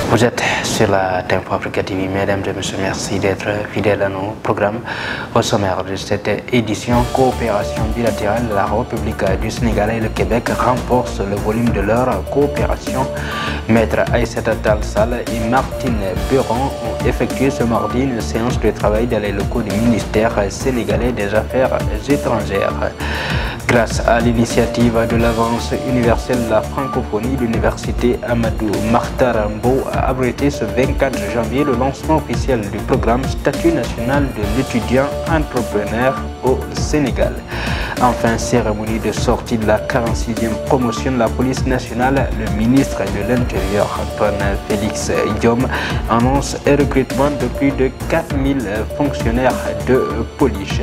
Vous êtes sur la Tempo Africa TV, mesdames et messieurs, merci d'être fidèles à nos programmes. Au sommaire de cette édition, coopération bilatérale, la République du Sénégal et le Québec renforcent le volume de leur coopération. Maître Aïssata Tall Sall et Martine Biron ont effectué ce mardi une séance de travail dans les locaux du ministère sénégalais des Affaires étrangères. Grâce à l'initiative de l'Avance universelle de la francophonie, l'université Amadou Mahtar Mbow a abrité ce 24 janvier le lancement officiel du programme Statut national de l'étudiant entrepreneur au Sénégal. Enfin, cérémonie de sortie de la 46e promotion de la police nationale, le ministre de l'Intérieur, Antoine Félix Diome, annonce un recrutement de plus de 4000 fonctionnaires de police.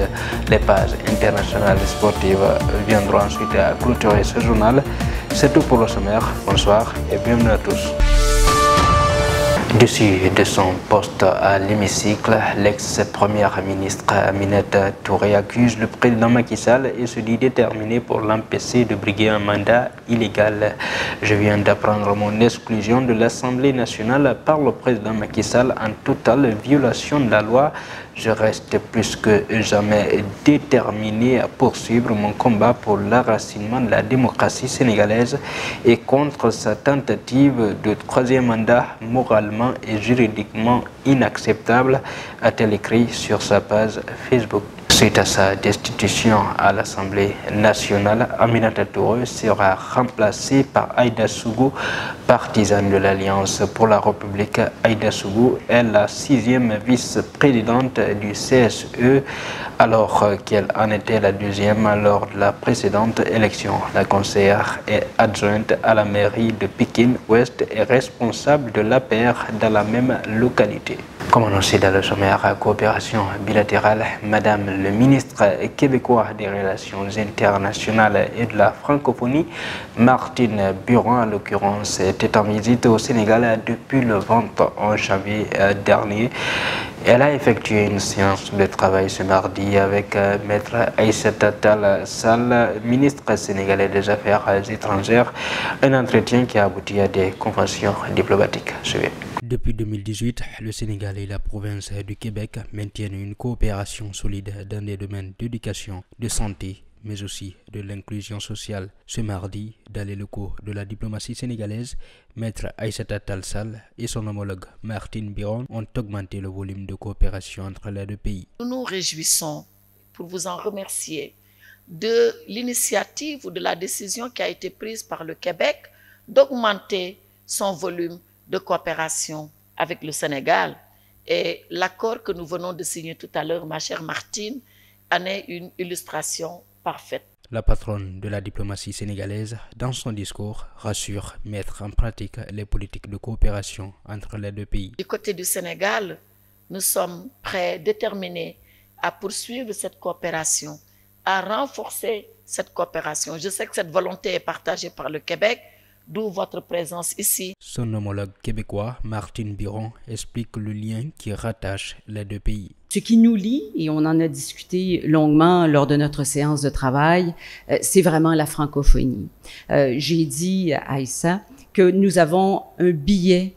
Les pages internationales et sportives viendront ensuite à clôturer ce journal. C'est tout pour le sommaire. Bonsoir et bienvenue à tous. Dessus de son poste à l'hémicycle, l'ex-première ministre Aminata Touré accuse le président Macky Sall et se dit déterminé pour l'empêcher de briguer un mandat illégal. Je viens d'apprendre mon exclusion de l'Assemblée nationale par le président Macky Sall en totale violation de la loi. Je reste plus que jamais déterminé à poursuivre mon combat pour l'enracinement de la démocratie sénégalaise et contre sa tentative de troisième mandat moralement et juridiquement inacceptable, a-t-elle écrit sur sa page Facebook. Suite à sa destitution à l'Assemblée nationale, Aminata Touré sera remplacée par Aïda Sougou, partisane de l'Alliance pour la République. Aïda Sougou est la 6e vice-présidente du CSE, alors qu'elle en était la 2e lors de la précédente élection. La conseillère est adjointe à la mairie de Pikine-Ouest et responsable de l'APR dans la même localité. Comme annoncé dans le sommaire, coopération bilatérale, Madame le ministre québécois des Relations internationales et de la francophonie, Martine Biron, en l'occurrence, était en visite au Sénégal depuis le 21 janvier dernier. Elle a effectué une séance de travail ce mardi avec Maître Aïssata Tall Sall, ministre sénégalais des Affaires étrangères, un entretien qui a abouti à des conventions diplomatiques. Depuis 2018, le Sénégal et la province du Québec maintiennent une coopération solide dans les domaines d'éducation, de santé, mais aussi de l'inclusion sociale. Ce mardi, dans les locaux de la diplomatie sénégalaise, Maître Aïssata Tall Sall et son homologue Martine Biron ont augmenté le volume de coopération entre les deux pays. Nous nous réjouissons, pour vous en remercier, de l'initiative ou de la décision qui a été prise par le Québec d'augmenter son volume de coopération avec le Sénégal. Et l'accord que nous venons de signer tout à l'heure, ma chère Martine, en est une illustration parfaite. La patronne de la diplomatie sénégalaise, dans son discours, rassure mettre en pratique les politiques de coopération entre les deux pays. Du côté du Sénégal, nous sommes prêts, déterminés à poursuivre cette coopération, à renforcer cette coopération. Je sais que cette volonté est partagée par le Québec, d'où votre présence ici. Son homologue québécois, Martine Biron, explique le lien qui rattache les deux pays. Ce qui nous lie, et on en a discuté longuement lors de notre séance de travail, c'est vraiment la francophonie. J'ai dit à Aïssa que nous avons un billet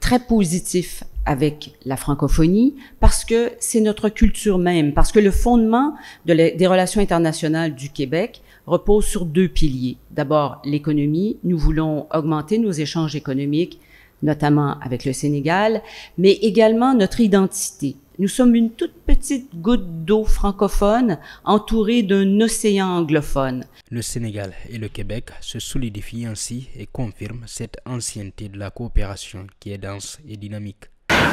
très positif avec la francophonie parce que c'est notre culture même, parce que le fondement des relations internationales du Québec repose sur deux piliers. D'abord, l'économie. Nous voulons augmenter nos échanges économiques, notamment avec le Sénégal, mais également notre identité. Nous sommes une toute petite goutte d'eau francophone entourée d'un océan anglophone. Le Sénégal et le Québec se solidifient ainsi et confirment cette ancienneté de la coopération qui est dense et dynamique.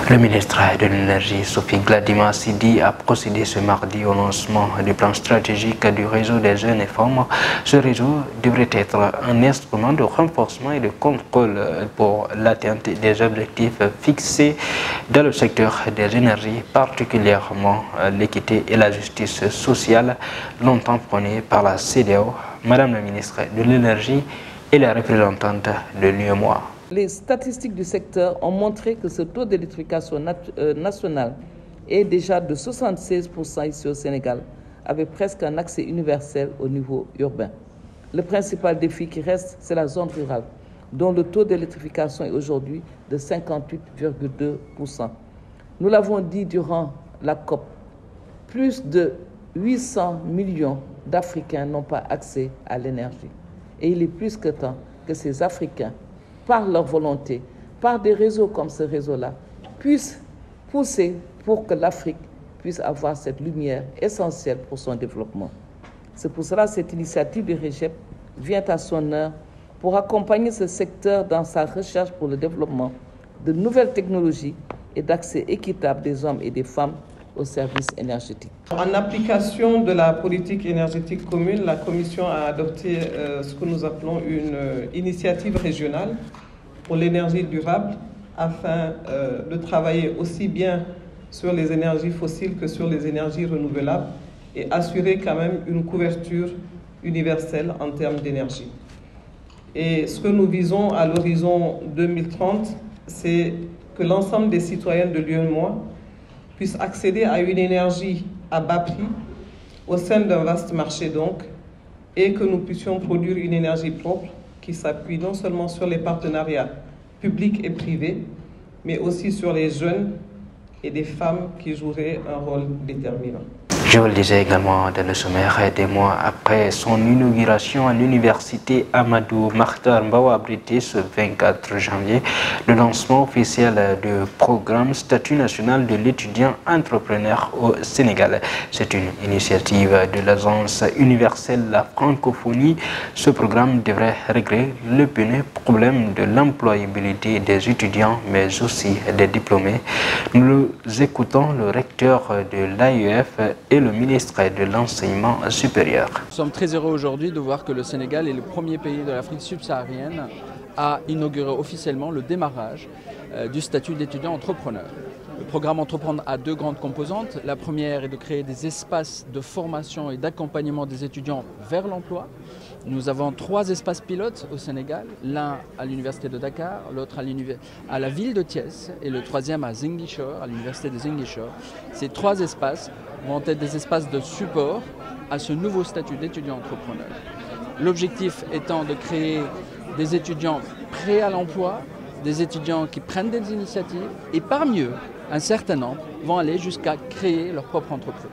Le ministre de l'Énergie, Sophie Gladima Sidi, a procédé ce mardi au lancement du plan stratégique du réseau des jeunes et femmes. Ce réseau devrait être un instrument de renforcement et de contrôle pour l'atteinte des objectifs fixés dans le secteur des énergies, particulièrement l'équité et la justice sociale, longtemps prônée par la CEDEAO. Madame la ministre de l'Énergie et la représentante de l'UEMOA. Les statistiques du secteur ont montré que ce taux d'électrification national est déjà de 76% ici au Sénégal, avec presque un accès universel au niveau urbain. Le principal défi qui reste, c'est la zone rurale. dont le taux d'électrification est aujourd'hui de 58,2%. Nous l'avons dit durant la COP, plus de 800 millions d'Africains n'ont pas accès à l'énergie. Et il est plus que temps que ces Africains, par leur volonté, par des réseaux comme ce réseau-là, puissent pousser pour que l'Afrique puisse avoir cette lumière essentielle pour son développement. C'est pour cela que cette initiative du REGEP vient à son heure pour accompagner ce secteur dans sa recherche pour le développement de nouvelles technologies et d'accès équitable des hommes et des femmes aux services énergétiques. En application de la politique énergétique commune, la Commission a adopté ce que nous appelons une initiative régionale pour l'énergie durable afin de travailler aussi bien sur les énergies fossiles que sur les énergies renouvelables et assurer quand même une couverture universelle en termes d'énergie. Et ce que nous visons à l'horizon 2030, c'est que l'ensemble des citoyens de l'UEMOA puissent accéder à une énergie à bas prix au sein d'un vaste marché donc, et que nous puissions produire une énergie propre qui s'appuie non seulement sur les partenariats publics et privés, mais aussi sur les jeunes et des femmes qui joueraient un rôle déterminant. Je vous le disais également dans le sommaire, des mois après son inauguration à l'université Amadou Mahtar Mbow a abrité ce 24 janvier le lancement officiel du programme Statut national de l'étudiant entrepreneur au Sénégal. C'est une initiative de l'Agence universelle de la francophonie. Ce programme devrait régler le pénible problème de l'employabilité des étudiants mais aussi des diplômés. Nous écoutons le recteur de l'AEF et le ministre de l'Enseignement supérieur. Nous sommes très heureux aujourd'hui de voir que le Sénégal est le premier pays de l'Afrique subsaharienne à inaugurer officiellement le démarrage du statut d'étudiant entrepreneur. Le programme Entreprendre a deux grandes composantes. La première est de créer des espaces de formation et d'accompagnement des étudiants vers l'emploi. Nous avons 3 espaces pilotes au Sénégal, l'un à l'université de Dakar, l'autre à la ville de Thiès et le troisième à Ziguinchor, à l'université de Ziguinchor. Ces 3 espaces vont être des espaces de support à ce nouveau statut d'étudiant entrepreneur. L'objectif étant de créer des étudiants prêts à l'emploi, des étudiants qui prennent des initiatives et parmi eux, un certain nombre vont aller jusqu'à créer leur propre entreprise.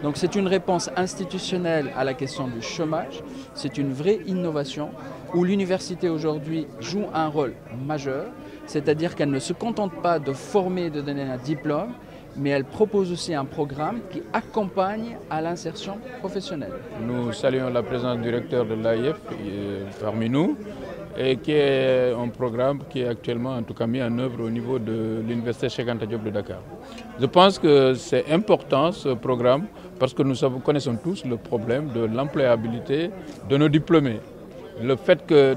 Donc c'est une réponse institutionnelle à la question du chômage, c'est une vraie innovation où l'université aujourd'hui joue un rôle majeur, c'est-à-dire qu'elle ne se contente pas de former et de donner un diplôme, mais elle propose aussi un programme qui accompagne à l'insertion professionnelle. Nous saluons la présence du recteur de l'AEF parmi nous et qui est un programme qui est actuellement en tout cas mis en œuvre au niveau de l'université Cheikh Anta Diop de Dakar. Je pense que c'est important ce programme parce que nous connaissons tous le problème de l'employabilité de nos diplômés. Le fait que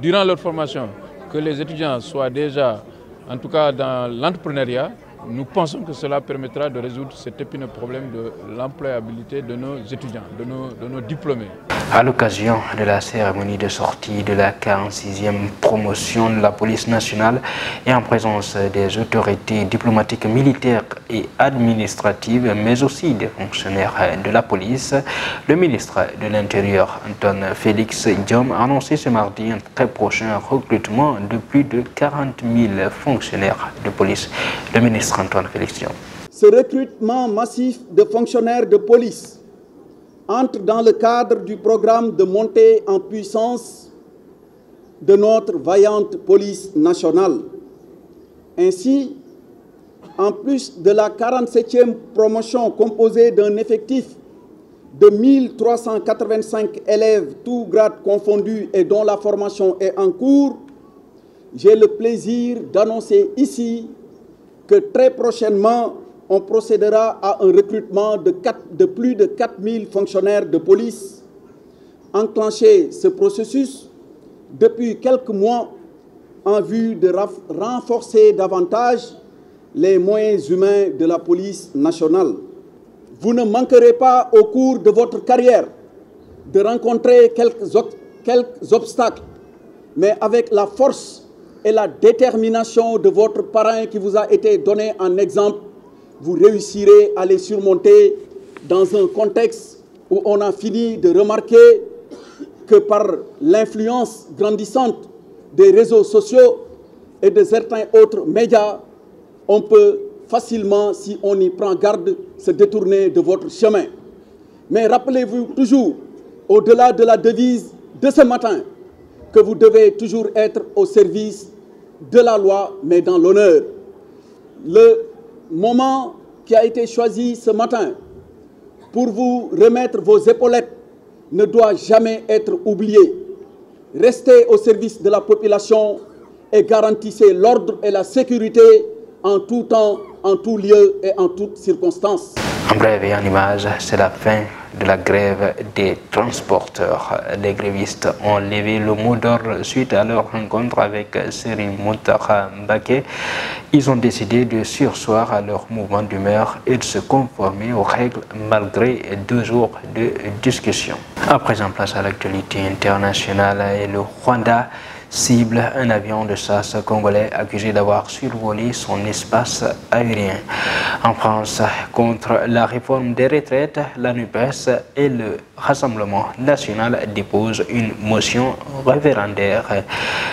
durant leur formation, que les étudiants soient déjà en tout cas dans l'entrepreneuriat, nous pensons que cela permettra de résoudre cet épineux problème de l'employabilité de nos étudiants, de nos diplômés. À l'occasion de la cérémonie de sortie de la 46e promotion de la police nationale et en présence des autorités diplomatiques, militaires et administratives, mais aussi des fonctionnaires de la police, le ministre de l'Intérieur, Antoine Félix Diome, a annoncé ce mardi un très prochain recrutement de plus de 40 000 fonctionnaires de police. Le ministre Antoine Félix Diome. Ce recrutement massif de fonctionnaires de police entre dans le cadre du programme de montée en puissance de notre vaillante police nationale. Ainsi, en plus de la 47e promotion composée d'un effectif de 1385 élèves, tous grades confondus et dont la formation est en cours, j'ai le plaisir d'annoncer ici que très prochainement, on procédera à un recrutement de plus de 4000 fonctionnaires de police. Enclenché ce processus depuis quelques mois en vue de renforcer davantage les moyens humains de la police nationale. Vous ne manquerez pas au cours de votre carrière de rencontrer quelques obstacles, mais avec la force et la détermination de votre parrain qui vous a été donné en exemple, vous réussirez à les surmonter dans un contexte où on a fini de remarquer que par l'influence grandissante des réseaux sociaux et de certains autres médias, on peut facilement, si on y prend garde, se détourner de votre chemin. Mais rappelez-vous toujours, au-delà de la devise de ce matin, que vous devez toujours être au service de la loi, mais dans l'honneur. Le moment qui a été choisi ce matin pour vous remettre vos épaulettes ne doit jamais être oublié. Restez au service de la population et garantissez l'ordre et la sécurité en tout temps, en tout lieu et en toutes circonstances. En bref et en image, c'est la fin de la grève des transporteurs. Les grévistes ont levé le mot d'ordre suite à leur rencontre avec Serigne Mountakha Mbacké. Ils ont décidé de surseoir à leur mouvement d'humeur et de se conformer aux règles malgré 2 jours de discussion. À présent, place à l'actualité internationale et le Rwanda cible un avion de chasse congolais accusé d'avoir survolé son espace aérien. En France, contre la réforme des retraites, la NUPES et le Rassemblement national déposent une motion référendaire.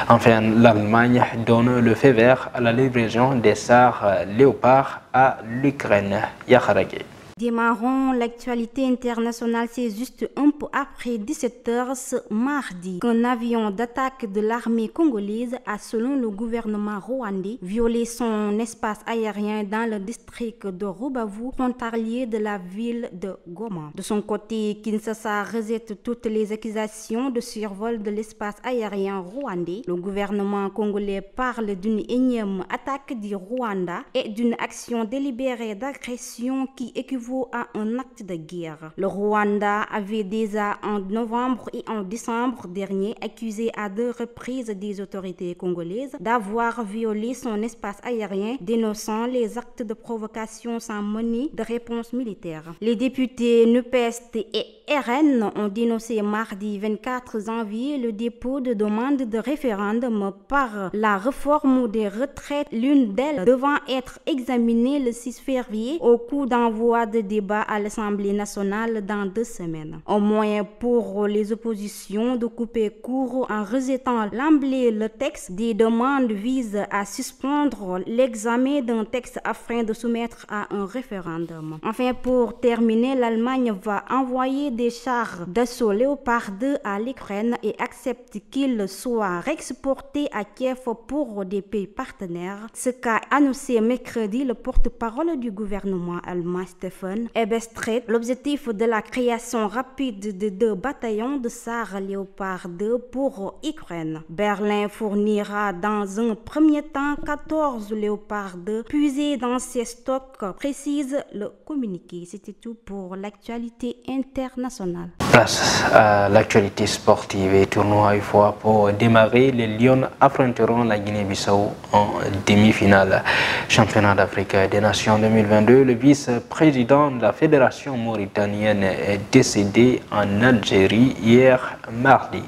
Enfin, l'Allemagne donne le feu vert à la livraison des chars Léopard à l'Ukraine. Yaharagé. Démarrons l'actualité internationale, c'est juste un peu après 17h ce mardi qu'un avion d'attaque de l'armée congolaise a, selon le gouvernement rwandais, violé son espace aérien dans le district de Rubavu, frontalier de la ville de Goma. De son côté, Kinshasa rejette toutes les accusations de survol de l'espace aérien rwandais. Le gouvernement congolais parle d'une énième attaque du Rwanda et d'une action délibérée d'agression qui équivaut à un acte de guerre. Le Rwanda avait déjà en novembre et en décembre dernier accusé à 2 reprises des autorités congolaises d'avoir violé son espace aérien, dénonçant les actes de provocation sans monnaie de réponse militaire. Les députés NUPES et RN ont dénoncé mardi 24 janvier le dépôt de demandes de référendum par la réforme des retraites, l'une d'elles devant être examinée le 6 février au cours d'envoi de débat à l'Assemblée nationale dans 2 semaines. Au moins pour les oppositions de couper court en rejetant d'emblée le texte, des demandes visent à suspendre l'examen d'un texte afin de soumettre à un référendum. Enfin, pour terminer, l'Allemagne va envoyer des chars d'assaut Léopard 2 à l'Ukraine et accepte qu'ils soient réexportés à Kiev pour des pays partenaires, ce qu'a annoncé mercredi le porte-parole du gouvernement allemand Stefan Ebestret. L'objectif de la création rapide de 2 bataillons de chars Léopard 2 pour Ukraine. Berlin fournira dans un premier temps 14 Léopard 2 puisés dans ses stocks, précise le communiqué. C'était tout pour l'actualité internationale. Place à l'actualité sportive et tournoi une fois pour démarrer. Les Lions affronteront la Guinée-Bissau en demi-finale. Championnat d'Afrique des Nations 2022, le vice-président de la Fédération mauritanienne est décédé en Algérie hier mardi.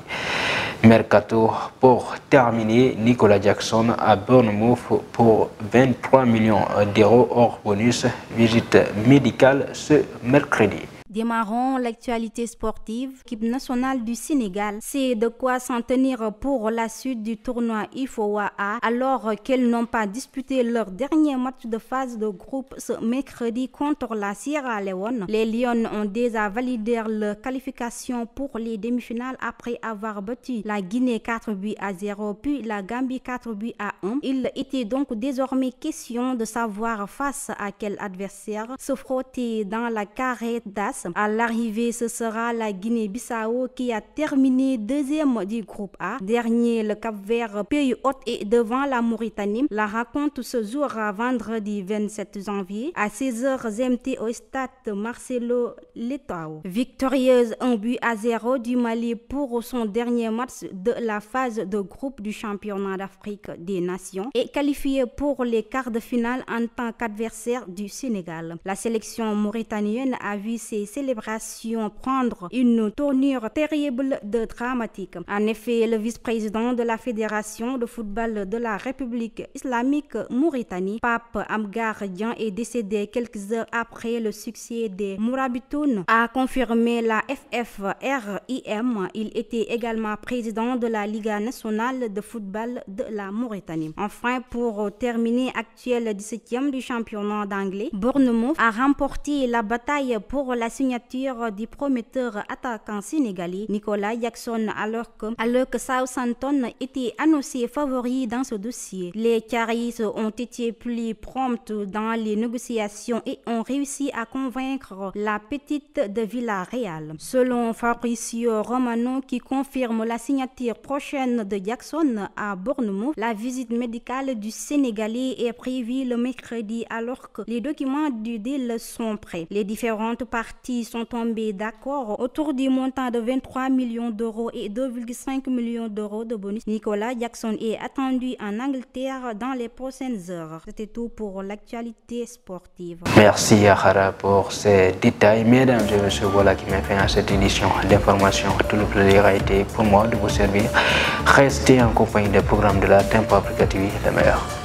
Mercato pour terminer, Nicolas Jackson à Bournemouth pour 23 millions d'euros hors bonus. Visite médicale ce mercredi. Démarrons l'actualité sportive. L'équipe nationale du Sénégal sait de quoi s'en tenir pour la suite du tournoi IFOA A alors qu'elles n'ont pas disputé leur dernier match de phase de groupe ce mercredi contre la Sierra Leone. Les Lions ont déjà validé leur qualification pour les demi-finales après avoir battu la Guinée 4-0 puis la Gambie 4-1. Il était donc désormais question de savoir face à quel adversaire se frotter dans la carrette d'as. À l'arrivée, ce sera la Guinée-Bissau qui a terminé 2e du groupe A. Dernier, le Cap-Vert, pays hôte et devant la Mauritanie. La rencontre se jouera vendredi 27 janvier à 16h GMT au stade Marcelo Leitão. Victorieuse 1-0 du Mali pour son dernier match de la phase de groupe du championnat d'Afrique des Nations et qualifiée pour les quarts de finale en tant qu'adversaire du Sénégal. La sélection mauritanienne a vu ses célébration prendre une tournure terrible de dramatique. En effet, le vice-président de la Fédération de football de la République islamique Mauritanie, Pape Amgar Dian, est décédé quelques heures après le succès des Mourabitoun, a confirmé la FFRIM. Il était également président de la Liga nationale de football de la Mauritanie. Enfin, pour terminer, actuel 17e du championnat d'anglais, Bournemouth a remporté la bataille pour la signature du prometteur attaquant sénégalais Nicolas Jackson, alors que Southampton était annoncé favori dans ce dossier. Les Caris ont été plus promptes dans les négociations et ont réussi à convaincre la petite de Villarreal. Selon Fabrizio Romano, qui confirme la signature prochaine de Jackson à Bournemouth, la visite médicale du Sénégalais est prévue le mercredi alors que les documents du deal sont prêts. Les différentes parties sont tombées d'accord autour du montant de 23 millions d'euros et 2,5 millions d'euros de bonus. Nicolas Jackson est attendu en Angleterre dans les prochaines heures. C'était tout pour l'actualité sportive. Merci Yahara pour ces détails. Mesdames et messieurs, voilà qui m'a fait à cette édition d'information. Tout le plaisir a été pour moi de vous servir. Restez en compagnie des programmes de la Tempo Africa TV, le meilleur.